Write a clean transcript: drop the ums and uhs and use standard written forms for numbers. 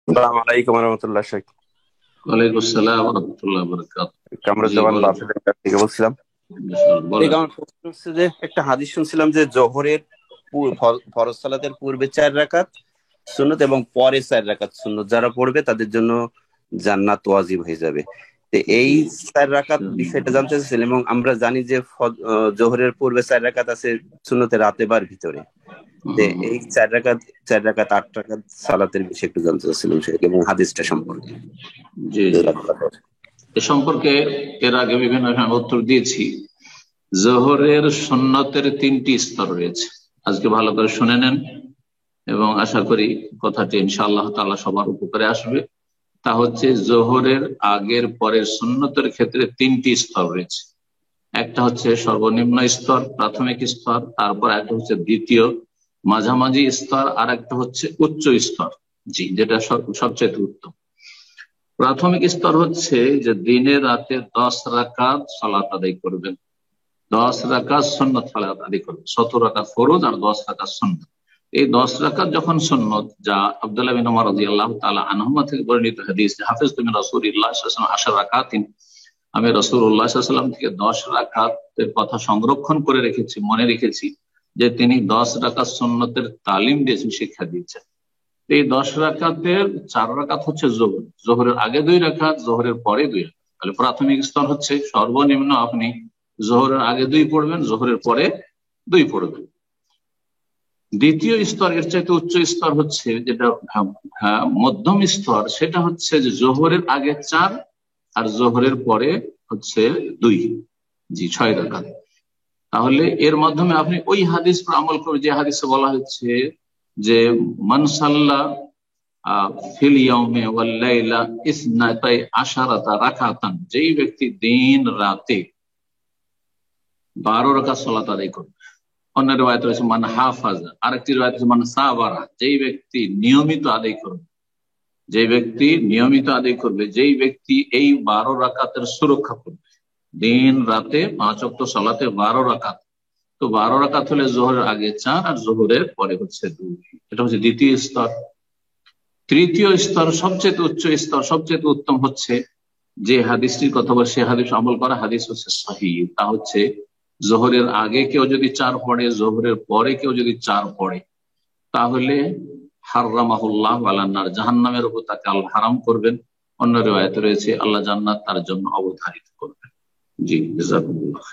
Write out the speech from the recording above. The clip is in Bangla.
আসসালামু আলাইকুম রহমতুল্লাহ শেখ। ওয়ালাইকুম আসসালাম ওয়া রাহমাতুল্লাহি ওয়া বারাকাতুহু। জি কামরুজ্জামান বলেন। বাফের থেকে বলছিলাম। এই বলেন। আমার প্রশ্ন হচ্ছে যে একটা হাদিস শুনছিলাম যে জোহরের ফরজ সালাতের পূর্বে 4 রাকাত সুন্নত এবং পরে 4 রাকাত সুন্নত যারা পড়বে তাদের জন্য জান্নাত ওয়াজিব হয়ে যাবে। তো এই জি 4 রাকাত বিষয়টা জানতে চাচ্ছিলাম, এবং আমরা জানি যে জোহরের পূর্বে 4 রাকাত আছে সুন্নতে রাতে বার ভিতরে। তো হুম, এই 4 রাকাত 4 রাকাত 8 রাকাত সালাতের বিষয়ে একটু জানতে চাচ্ছিলাম শেখ, এবং হাদিসটা সম্পর্কে। জি জি এ সম্পর্কে এর আগে বিভিন্ন সময় উত্তর দিয়েছি। জোহরের সুন্নতের 3টি স্তর রয়েছে। আজকে ভালো করে শুনে নেন এবং আশা করি কথাটি ইনশাআল্লাহ তাআলা সবার উপকারে আসবে। তা হচ্ছে জোহরের আগের পরের সুন্নতের ক্ষেত্রে 3টি স্তর রয়েছে। একটা হচ্ছে সর্বনিম্ন স্তর, প্রাথমিক স্তর, তারপর একটা হচ্ছে দ্বিতীয় মাঝামাঝি স্তর, আর একটা হচ্ছে উচ্চ স্তর। জি, যেটা সবচেয়ে উত্তম। প্রাথমিক স্তর হচ্ছে যে দিনে রাতে 10 রাকাত সালাত আদায় করবেন, 10 রাকাত সুন্নত সালাত আদায় করবেন, 17 রাকাত ফরজ আর 10 রাকাত সুন্নত। এই 10 রাকাত যখন সুন্নত, যা আব্দুল্লাহ বিন উমর রাদিয়াল্লাহু তাআলা আনহুমা থেকে বর্ণিত হাদিস, হাফেজ তুমি রাসূলুল্লাহ সাল্লাল্লাহু আলাইহি ওয়াসাল্লাম 10 রাকাতিন, আমি রাসূলুল্লাহ সাল্লাল্লাহু আলাইহি ওয়াসাল্লাম থেকে 10 রাকাতের কথা সংরক্ষণ করে রেখেছি, মনে রেখেছি যে তিনি 10 রাকাত সুন্নতের তালিম দিয়েছেন, শিক্ষা দিয়েছেন। এই 10 রাকাতের 4 রাকাত হচ্ছে জোহর, জোহরের আগে 2 রাকাত, জোহরের পরে 2 রাকাত। তাহলে প্রাথমিক স্তর হচ্ছে সর্বনিম্ন আপনি জোহরের আগে 2 পড়বেন, জোহরের পরে 2 পড়বেন। দ্বিতীয় স্তর, এর চাইতে উচ্চ স্তর হচ্ছে যেটা মধ্যম স্তর, সেটা হচ্ছে যে জোহরের আগে 4 আর জোহরের পরে হচ্ছে 2। জি, 6 রাকাত। তাহলে এর মাধ্যমে আপনি ওই হাদিস পর আমল করবেন যে হাদিসে বলা হচ্ছে যে মান সাল্লা ফিল ইয়াউমে ওয়াল লাইলা ইসনাতাই আশারাতা রাকাতান, যেই ব্যক্তি দিন রাতে 12 রাকাত সালাত আদায় করবে। অন্য রিওয়ায়াত রয়েছে মান হাফাজা, আরেকটি রিওয়ায়াত রয়েছে মান সাবারা, যেই ব্যক্তি নিয়মিত আদায় করবে, যেই ব্যক্তি নিয়মিত আদায় করবে, যেই ব্যক্তি এই 12 রাকাতের সুরক্ষা করবে। দিন রাতে 5 ওয়াক্ত সালাতে 12 রাকাত, তো 12 রাকাত হলে জোহরের আগে 4 আর জোহরের পরে হচ্ছে 2। এটা হচ্ছে দ্বিতীয় স্তর। তৃতীয় স্তর, সবচেয়ে উচ্চ স্তর, সবচেয়ে উত্তম হচ্ছে যে হাদিসটির কথা বলে সে হাদিস আমল করা, হাদিস হচ্ছে সহিহ। তা হচ্ছে জোহরের আগে কেউ যদি 4 পড়ে, জোহরের পরে কেউ যদি 4 পড়ে, তাহলে হারামাহুল্লাহ আলান নার, জাহান্নামের উপর তাকে আল্লাহ হারাম করবেন। অন্য রিওয়ায়াতে রয়েছে আল্লাহ জান্নাত তার জন্য অবধারিত করবেন। জি, জাযাকুমুল্লাহ।